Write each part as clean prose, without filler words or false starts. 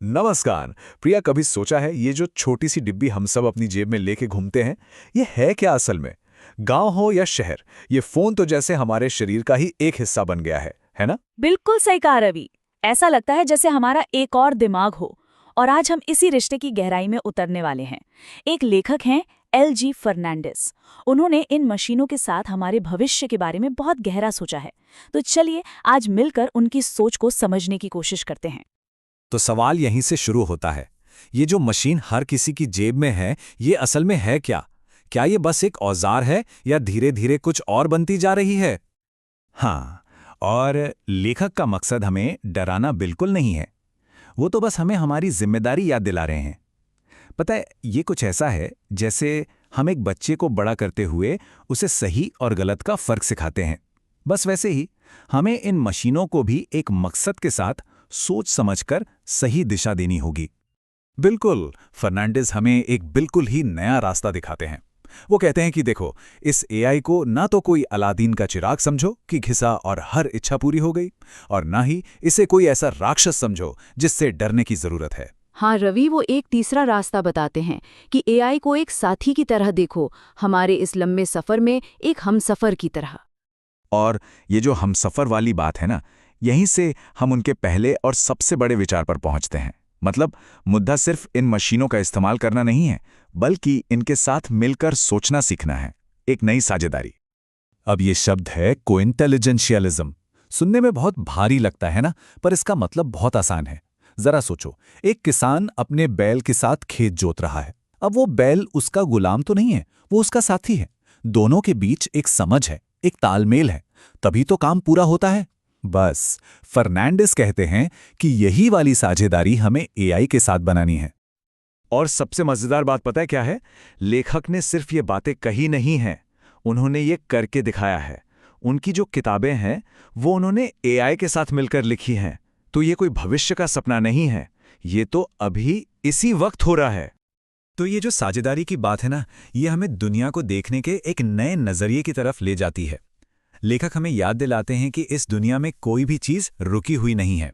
नमस्कार। प्रिया, कभी सोचा है ये जो छोटी सी डिब्बी हम सब अपनी जेब में लेके घूमते हैं, ये है क्या असल में? गांव हो या शहर, ये फोन तो जैसे हमारे शरीर का ही एक हिस्सा बन गया है ना? बिल्कुल सही कहा रवि। ऐसा लगता है जैसे हमारा एक और दिमाग हो। और आज हम इसी रिश्ते की गहराई में उतरने वाले हैं। एक लेखक हैं LG फर्नांडिस। उन्होंने इन मशीनों के साथ हमारे भविष्य के बारे में बहुत गहरा सोचा है। तो चलिए आज मिलकर उनकी सोच को समझने की कोशिश करते हैं। तो सवाल यहीं से शुरू होता है। ये जो मशीन हर किसी की जेब में है, ये असल में है क्या? क्या ये बस एक औजार है या धीरे धीरे कुछ और बनती जा रही है? हाँ, और लेखक का मकसद हमें डराना बिल्कुल नहीं है। वो तो बस हमें हमारी जिम्मेदारी याद दिला रहे हैं। पता है, ये कुछ ऐसा है जैसे हम एक बच्चे को बड़ा करते हुए उसे सही और गलत का फर्क सिखाते हैं। बस वैसे ही हमें इन मशीनों को भी एक मकसद के साथ सोच समझकर सही दिशा देनी होगी। बिल्कुल, फर्नांडिस हमें एक बिल्कुल ही नया रास्ता दिखाते हैं। वो कहते हैं कि देखो, इस एआई को ना तो कोई अलादीन का चिराग समझो कि घिसा और हर इच्छा पूरी हो गई, और ना ही इसे कोई ऐसा राक्षस समझो जिससे डरने की जरूरत है। हाँ रवि, वो एक तीसरा रास्ता बताते हैं कि एआई को एक साथी की तरह देखो, हमारे इस लंबे सफर में एक हमसफर की तरह। और ये जो हमसफर वाली बात है ना, यहीं से हम उनके पहले और सबसे बड़े विचार पर पहुंचते हैं। मतलब मुद्दा सिर्फ इन मशीनों का इस्तेमाल करना नहीं है, बल्कि इनके साथ मिलकर सोचना सीखना है, एक नई साझेदारी। अब ये शब्द है कोइंटेलिजेंशियलिज्म। सुनने में बहुत भारी लगता है ना, पर इसका मतलब बहुत आसान है। जरा सोचो, एक किसान अपने बैल के साथ खेत जोत रहा है। अब वो बैल उसका गुलाम तो नहीं है, वो उसका साथी है। दोनों के बीच एक समझ है, एक तालमेल है, तभी तो काम पूरा होता है। बस फर्नांडिस कहते हैं कि यही वाली साझेदारी हमें एआई के साथ बनानी है। और सबसे मजेदार बात पता है क्या है? लेखक ने सिर्फ ये बातें कही नहीं हैं, उन्होंने ये करके दिखाया है। उनकी जो किताबें हैं वो उन्होंने एआई के साथ मिलकर लिखी हैं। तो ये कोई भविष्य का सपना नहीं है, ये तो अभी इसी वक्त हो रहा है। तो ये जो साझेदारी की बात है ना, ये हमें दुनिया को देखने के एक नए नजरिए की तरफ ले जाती है। लेखक हमें याद दिलाते हैं कि इस दुनिया में कोई भी चीज रुकी हुई नहीं है।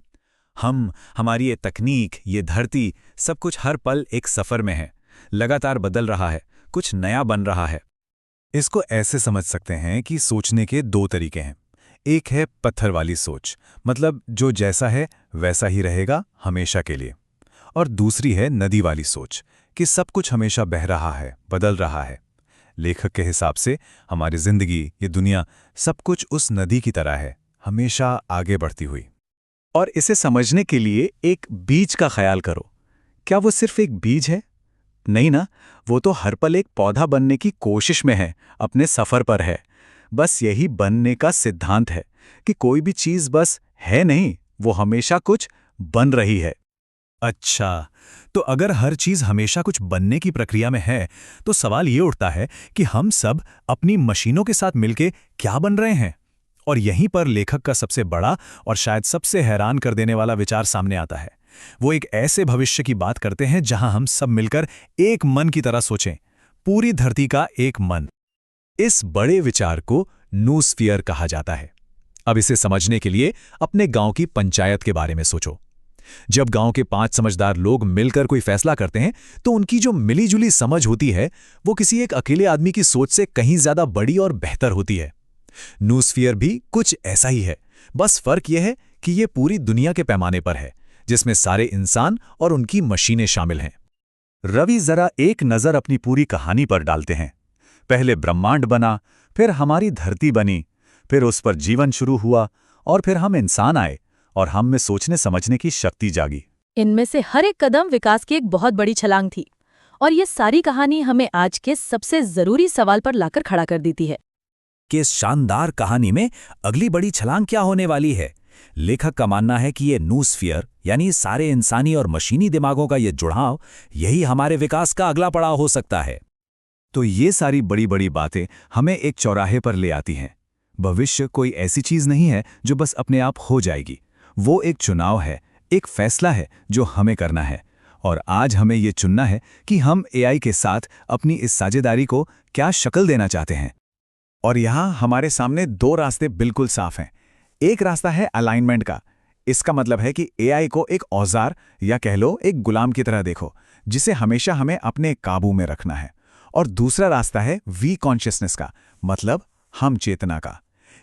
हमारी ये तकनीक, ये धरती, सब कुछ हर पल एक सफर में है, लगातार बदल रहा है, कुछ नया बन रहा है। इसको ऐसे समझ सकते हैं कि सोचने के दो तरीके हैं। एक है पत्थर वाली सोच, मतलब जो जैसा है वैसा ही रहेगा हमेशा के लिए। और दूसरी है नदी वाली सोच, कि सब कुछ हमेशा बह रहा है, बदल रहा है। लेखक के हिसाब से हमारी जिंदगी, ये दुनिया, सब कुछ उस नदी की तरह है, हमेशा आगे बढ़ती हुई। और इसे समझने के लिए एक बीज का ख्याल करो। क्या वो सिर्फ एक बीज है? नहीं ना, वो तो हर पल एक पौधा बनने की कोशिश में है, अपने सफर पर है। बस यही बनने का सिद्धांत है कि कोई भी चीज बस है नहीं, वो हमेशा कुछ बन रही है। अच्छा, तो अगर हर चीज हमेशा कुछ बनने की प्रक्रिया में है, तो सवाल ये उठता है कि हम सब अपनी मशीनों के साथ मिलके क्या बन रहे हैं? और यहीं पर लेखक का सबसे बड़ा और शायद सबसे हैरान कर देने वाला विचार सामने आता है। वो एक ऐसे भविष्य की बात करते हैं जहां हम सब मिलकर एक मन की तरह सोचें, पूरी धरती का एक मन। इस बड़े विचार को नूस्फियर कहा जाता है। अब इसे समझने के लिए अपने गांव की पंचायत के बारे में सोचो। जब गांव के 5 समझदार लोग मिलकर कोई फैसला करते हैं, तो उनकी जो मिलीजुली समझ होती है, वो किसी एक अकेले आदमी की सोच से कहीं ज्यादा बड़ी और बेहतर होती है। नूस्फियर भी कुछ ऐसा ही है, बस फर्क यह है कि ये पूरी दुनिया के पैमाने पर है, जिसमें सारे इंसान और उनकी मशीनें शामिल हैं। रवि जरा एक नजर अपनी पूरी कहानी पर डालते हैं। पहले ब्रह्मांड बना, फिर हमारी धरती बनी, फिर उस पर जीवन शुरू हुआ, और फिर हम इंसान आए, और हम में सोचने समझने की शक्ति जागी। इनमें से हर एक कदम विकास की एक बहुत बड़ी छलांग थी। और ये सारी कहानी हमें आज के सबसे जरूरी सवाल पर लाकर खड़ा कर देती है कि इस शानदार कहानी में अगली बड़ी छलांग क्या होने वाली है। लेखक का मानना है कि ये नूस्फियर, यानी सारे इंसानी और मशीनी दिमागों का ये जुड़ाव, यही हमारे विकास का अगला पड़ाव हो सकता है। तो ये सारी बड़ी बड़ी बातें हमें एक चौराहे पर ले आती हैं। भविष्य कोई ऐसी चीज नहीं है जो बस अपने आप हो जाएगी। वो एक चुनाव है, एक फैसला है जो हमें करना है। और आज हमें ये चुनना है कि हम एआई के साथ अपनी इस साझेदारी को क्या शक्ल देना चाहते हैं। और यहाँ हमारे सामने 2 रास्ते बिल्कुल साफ हैं। एक रास्ता है अलाइनमेंट का। इसका मतलब है कि एआई को एक औजार या कह लो एक गुलाम की तरह देखो, जिसे हमेशा हमें अपने काबू में रखना है। और दूसरा रास्ता है वी कॉन्शियसनेस का, मतलब हम चेतना का।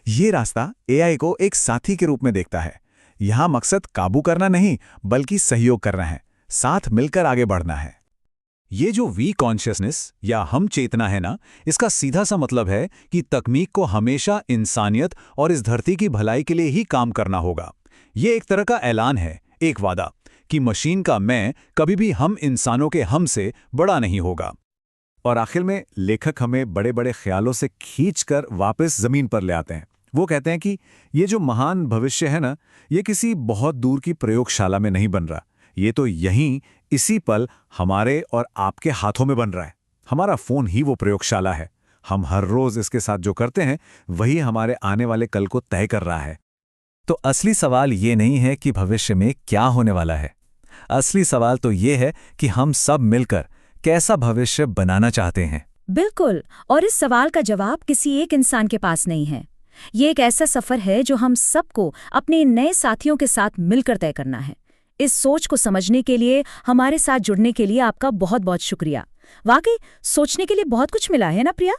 ये रास्ता एआई को एक साथी के रूप में देखता है। यहां मकसद काबू करना नहीं, बल्कि सहयोग करना है, साथ मिलकर आगे बढ़ना है। ये जो वी कॉन्शियसनेस या हम चेतना है ना, इसका सीधा सा मतलब है कि तकनीक को हमेशा इंसानियत और इस धरती की भलाई के लिए ही काम करना होगा। ये एक तरह का ऐलान है, एक वादा, कि मशीन का मैं कभी भी हम इंसानों के हम से बड़ा नहीं होगा। और आखिर में लेखक हमें बड़े बड़े ख्यालों से खींचकर वापस जमीन पर ले आते हैं। वो कहते हैं कि ये जो महान भविष्य है ना, ये किसी बहुत दूर की प्रयोगशाला में नहीं बन रहा, ये तो यहीं इसी पल हमारे और आपके हाथों में बन रहा है। हमारा फोन ही वो प्रयोगशाला है। हम हर रोज इसके साथ जो करते हैं वही हमारे आने वाले कल को तय कर रहा है। तो असली सवाल ये नहीं है कि भविष्य में क्या होने वाला है। असली सवाल तो ये है कि हम सब मिलकर कैसा भविष्य बनाना चाहते हैं। बिल्कुल, और इस सवाल का जवाब किसी एक इंसान के पास नहीं है। ये एक ऐसा सफर है जो हम सबको अपने नए साथियों के साथ मिलकर तय करना है। इस सोच को समझने के लिए, हमारे साथ जुड़ने के लिए आपका बहुत बहुत शुक्रिया। वाकई सोचने के लिए बहुत कुछ मिला है ना प्रिया।